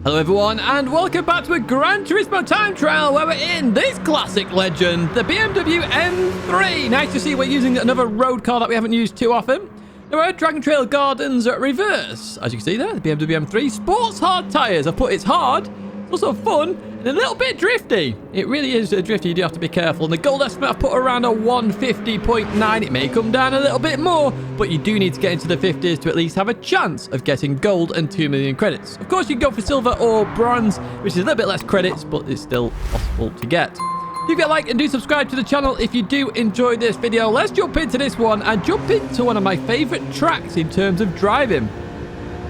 Hello everyone, and welcome back to a Gran Turismo time trial where we're in this classic legend, the BMW M3. Nice to see we're using another road car that we haven't used too often. Now we're at Dragon Trail Gardens reverse. As you can see there, the BMW M3 sports hard tyres. I put it's hard, it's also fun, and a little bit drifty. It really is drifty, you do have to be careful. And the gold estimate I've put around a 150.9. It may come down a little bit more, but you do need to get into the 50s to at least have a chance of getting gold and 2 million credits. Of course, you can go for silver or bronze, which is a little bit less credits, but it's still possible to get. Do get a like and do subscribe to the channel if you do enjoy this video. Let's jump into this one and jump into one of my favorite tracks in terms of driving.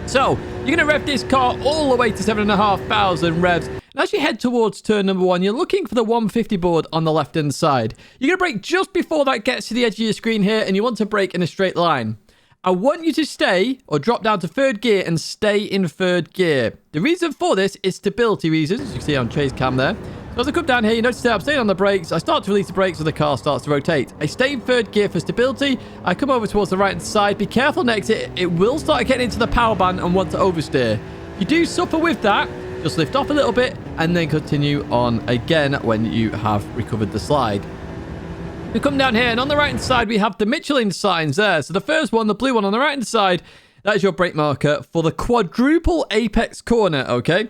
So, you're going to rev this car all the way to 7,500 revs. And as you head towards turn number 1, you're looking for the 150 board on the left-hand side. You're going to brake just before that gets to the edge of your screen here, and you want to brake in a straight line. I want you to stay or drop down to third gear and stay in third gear. The reason for this is stability reasons, as you can see on Chase Cam there. So as I come down here, you notice that I'm staying on the brakes. I start to release the brakes so the car starts to rotate. I stay in third gear for stability. I come over towards the right-hand side. Be careful next to it. It will start getting into the power band and want to oversteer. If you do suffer with that, just lift off a little bit and then continue on again when you have recovered the slide. We come down here and on the right-hand side, we have the Michelin signs there. So the first one, the blue one on the right-hand side, that is your brake marker for the quadruple apex corner, okay?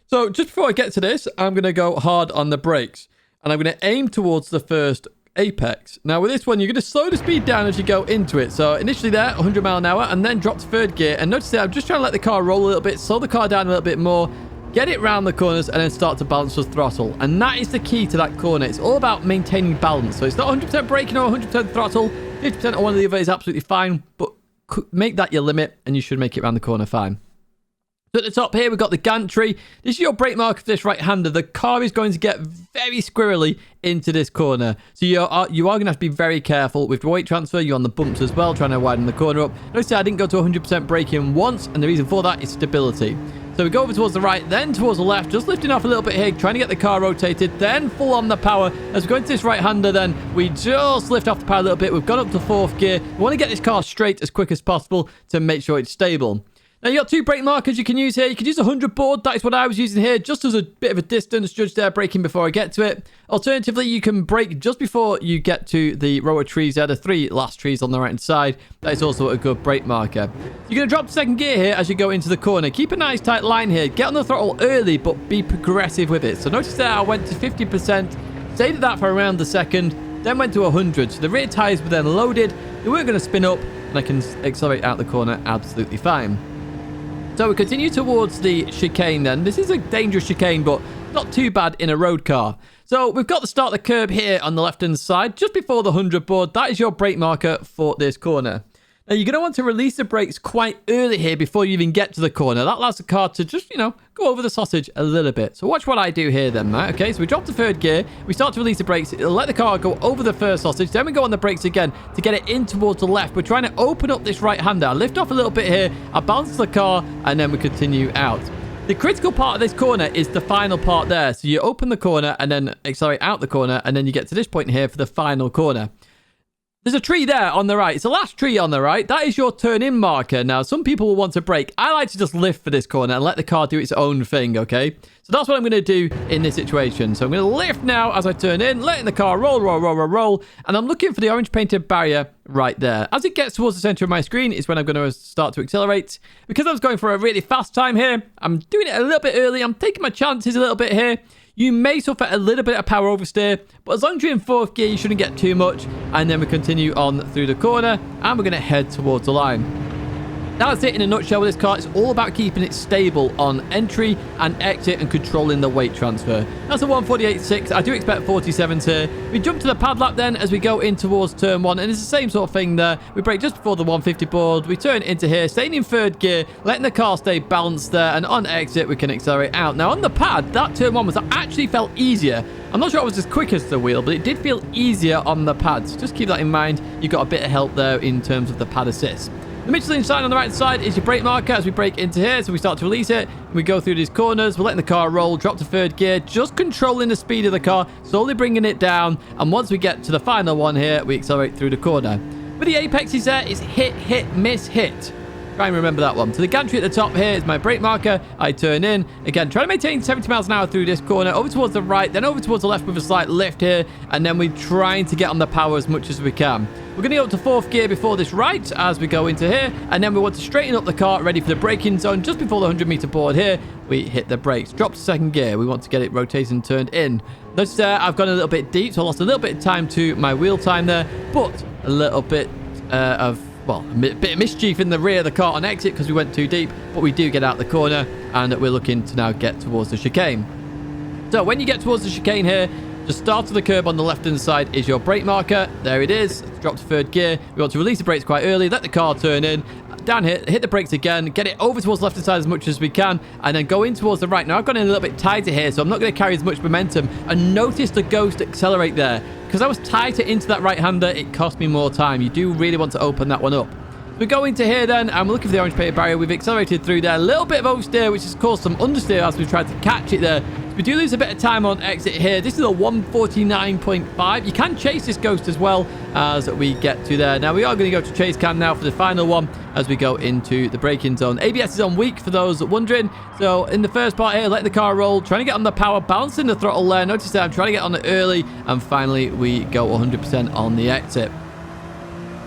So just before I get to this, I'm going to go hard on the brakes. And I'm going to aim towards the first apex. Now with this one, you're going to slow the speed down as you go into it. So initially there, 100 mile an hour, and then drop to third gear. And notice that I'm just trying to let the car roll a little bit, slow the car down a little bit more, get it round the corners, and then start to balance the throttle. And that is the key to that corner. It's all about maintaining balance. So it's not 100% braking or 100% throttle. 50% or one or the other is absolutely fine. But make that your limit, and you should make it around the corner fine. So at the top here, we've got the gantry. This is your brake marker for this right-hander. The car is going to get very squirrely into this corner. So you are going to have to be very careful. With the weight transfer, you're on the bumps as well, trying to widen the corner up. Notice I didn't go to 100% braking once, and the reason for that is stability. So we go over towards the right, then towards the left, just lifting off a little bit here, trying to get the car rotated, then full on the power. As we go into this right-hander, then we just lift off the power a little bit. We've gone up to fourth gear. We want to get this car straight as quick as possible to make sure it's stable. Now, you got 2 brake markers you can use here. You can use a 100 board. That is what I was using here, just as a bit of a distance, judge there, braking before I get to it. Alternatively, you can brake just before you get to the row of trees there, the 3 last trees on the right-hand side. That is also a good brake marker. You're going to drop to second gear here as you go into the corner. Keep a nice tight line here. Get on the throttle early, but be progressive with it. So notice there, I went to 50%, stayed at that for around the second, then went to 100. So the rear tyres were then loaded. They weren't going to spin up, and I can accelerate out the corner absolutely fine. So we continue towards the chicane then. This is a dangerous chicane, but not too bad in a road car. So we've got the start the curb here on the left-hand side, just before the 100 board. That is your brake marker for this corner. Now, you're going to want to release the brakes quite early here before you even get to the corner. That allows the car to just, go over the sausage a little bit. So watch what I do here then, right? Okay, so we drop to third gear. We start to release the brakes. It'll let the car go over the first sausage. Then we go on the brakes again to get it in towards the left. We're trying to open up this right-hander. I lift off a little bit here. I balance the car, and then we continue out. The critical part of this corner is the final part there. So you open the corner and then accelerate out the corner, and then you get to this point here for the final corner. There's a tree there on the right. It's the last tree on the right. That is your turn-in marker. Now, some people will want to brake. I like to just lift for this corner and let the car do its own thing, okay? So that's what I'm going to do in this situation. So I'm going to lift now as I turn in, letting the car roll. And I'm looking for the orange painted barrier right there. As it gets towards the center of my screen is when I'm going to start to accelerate. Because I was going for a really fast time here, I'm doing it a little bit early. I'm taking my chances a little bit here. You may suffer a little bit of power oversteer, but as long as you're in fourth gear, you shouldn't get too much. And then we continue on through the corner, and we're going to head towards the line. That's it in a nutshell with this car. It's all about keeping it stable on entry and exit and controlling the weight transfer. That's a 148.6. I do expect 47s here. We jump to the pad lap then as we go in towards turn 1, and it's the same sort of thing there. We brake just before the 150 board. We turn into here, staying in third gear, letting the car stay balanced there, and on exit, we can accelerate out. Now, on the pad, that turn 1 actually felt easier. I'm not sure it was as quick as the wheel, but it did feel easier on the pads. Just keep that in mind. You've got a bit of help there in terms of the pad assist. The Michelin sign on the right side is your brake marker as we brake into here. So we start to release it. We go through these corners. We're letting the car roll, drop to third gear, just controlling the speed of the car, slowly bringing it down. And once we get to the final one here, we accelerate through the corner. With the apexes there, it's hit, hit, miss, hit. Try and remember that one. So the gantry at the top here is my brake marker. I turn in. Again, try to maintain 70 miles an hour through this corner. Over towards the right, then over towards the left with a slight lift here. And then we're trying to get on the power as much as we can. We're going to go up to 4th gear before this right as we go into here. And then we want to straighten up the car, ready for the braking zone. Just before the 100-meter board here, we hit the brakes. Drop to 2nd gear. We want to get it rotated and turned in. Notice there, I've gone a little bit deep, so I lost a little bit of time to my wheel time there. But a little bit of bit of mischief in the rear of the car on exit because we went too deep, but we do get out the corner and we're looking to now get towards the chicane. So when you get towards the chicane here, just start of the curb on the left-hand side is your brake marker. There it is. Drop to 3rd gear. We want to release the brakes quite early, let the car turn in. Down here, hit the brakes again, get it over towards the left-hand side as much as we can, and then go in towards the right. Now, I've gone in a little bit tighter here, so I'm not going to carry as much momentum. And notice the ghost accelerate there. Because I was tighter into that right-hander, it cost me more time. You do really want to open that one up. We go into here then, and we're looking for the orange painted barrier. We've accelerated through there. A little bit of oversteer, which has caused some understeer as we've tried to catch it there. We do lose a bit of time on exit here. This is a 149.5. You can chase this ghost as well as we get to there. Now, we are going to go to chase cam now for the final one as we go into the braking zone. ABS is on weak for those wondering. So, in the first part here, letting the car roll, trying to get on the power, balancing the throttle there. Notice that I'm trying to get on it early, and finally, we go 100% on the exit.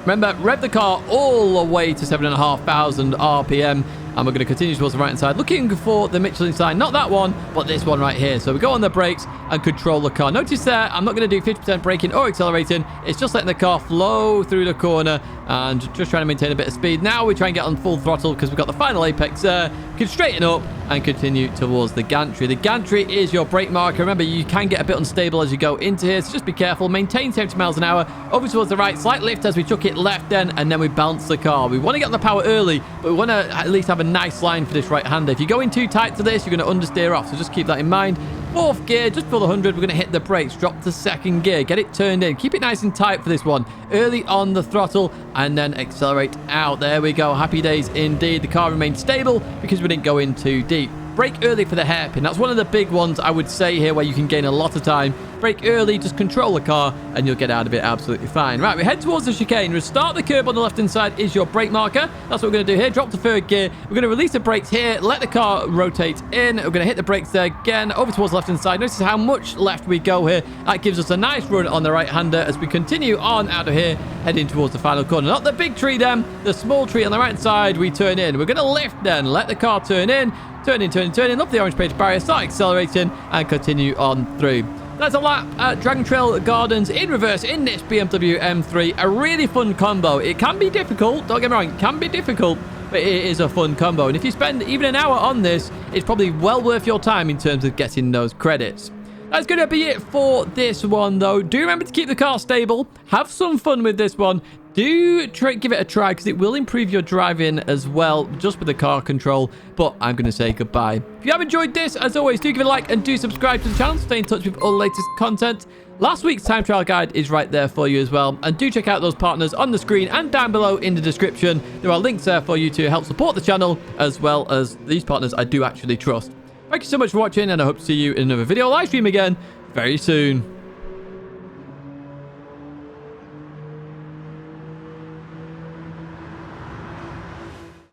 Remember, rev the car all the way to 7,500 RPM. And we're going to continue towards the right-hand side, looking for the Michelin sign. Not that one, but this one right here. So we go on the brakes and control the car. Notice there, I'm not going to do 50% braking or accelerating. It's just letting the car flow through the corner and just trying to maintain a bit of speed. Now we try and get on full throttle because we've got the final apex there. Can straighten up and continue towards the gantry. The gantry is your brake marker. Remember, you can get a bit unstable as you go into here, so just be careful. Maintain 70 miles an hour. Over towards the right, slight lift as we chuck it left then, and then we bounce the car. We want to get on the power early, but we want to at least have a nice line for this right-hander. If you go in too tight to this, you're going to understeer off, so just keep that in mind. 4th gear, just before the 100, we're going to hit the brakes. Drop to 2nd gear. Get it turned in. Keep it nice and tight for this one. Early on the throttle, and then accelerate out. There we go. Happy days indeed. The car remained stable because we didn't go in too deep. Brake early for the hairpin. That's one of the big ones I would say here where you can gain a lot of time. Brake early, just control the car, and you'll get out of it absolutely fine. Right, we head towards the chicane. Restart the curb on the left-hand side is your brake marker. That's what we're going to do here. Drop to 3rd gear. We're going to release the brakes here, let the car rotate in. We're going to hit the brakes there again, over towards the left-hand side. Notice how much left we go here. That gives us a nice run on the right-hander as we continue on out of here, heading towards the final corner. Not the big tree then, the small tree on the right side, we turn in. We're going to lift then, let the car turn in. Turn in, turn in, turn in. Up the orange painted barrier, start accelerating, and continue on through. That's a lap at Dragon Trail Gardens in reverse in this BMW M3. A really fun combo. It can be difficult, don't get me wrong, it can be difficult, but it is a fun combo. And if you spend even an hour on this, it's probably well worth your time in terms of getting those credits. That's going to be it for this one, though. Do remember to keep the car stable. Have some fun with this one. Do give it a try because it will improve your driving as well, just with the car control. But I'm going to say goodbye. If you have enjoyed this, as always, do give it a like and do subscribe to the channel. Stay in touch with all the latest content. Last week's time trial guide is right there for you as well. And do check out those partners on the screen and down below in the description. There are links there for you to help support the channel, as well as these partners I do actually trust. Thank you so much for watching, and I hope to see you in another video live stream again very soon.